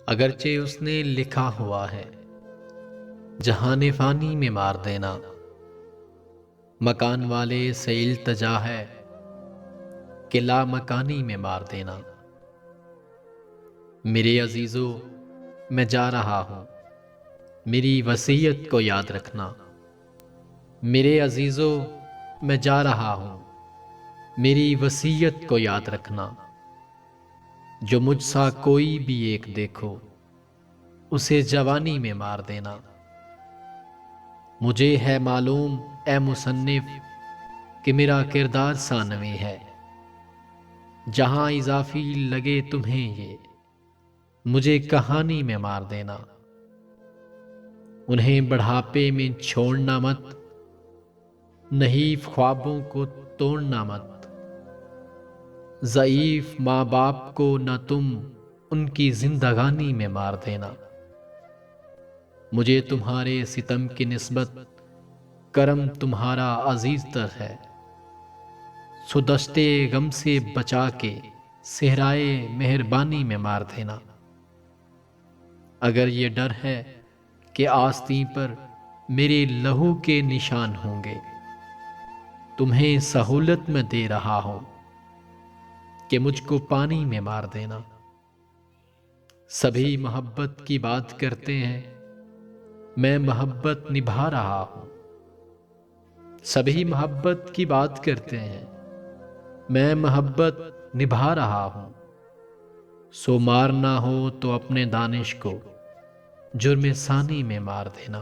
اگرچہ اس نے لکھا ہوا ہے جہان فانی میں مار دینا، مکان والے سے التجا ہے کہ لا مکانی میں مار دینا۔ میرے عزیزو میں جا رہا ہوں، میری وصیت کو یاد رکھنا۔ میرے عزیزو میں جا رہا ہوں، میری وصیت کو یاد رکھنا۔ جو مجھ سا کوئی بھی ایک دیکھو، اسے جوانی میں مار دینا۔ مجھے ہے معلوم اے مصنف کہ میرا کردار ثانوی ہے، جہاں اضافی لگے تمہیں یہ مجھے کہانی میں مار دینا۔ انہیں بڑھاپے میں چھوڑنا مت، نحیف خوابوں کو توڑنا مت۔ ضعیف ماں باپ کو نہ تم ان کی زندگانی میں مار دینا۔ مجھے تمہارے ستم کی نسبت کرم تمہارا عزیز تر ہے، سو دشتے غم سے بچا کے صحرائے مہربانی میں مار دینا۔ اگر یہ ڈر ہے کہ آستین پر میرے لہو کے نشان ہوں گے، تمہیں سہولت میں دے رہا ہوں کہ مجھ کو پانی میں مار دینا۔ سبھی محبت کی بات کرتے ہیں، میں محبت نبھا رہا ہوں۔ سبھی محبت کی بات کرتے ہیں، میں محبت نبھا رہا ہوں۔ سو مارنا ہو تو اپنے دانش کو جرم ثانی میں مار دینا۔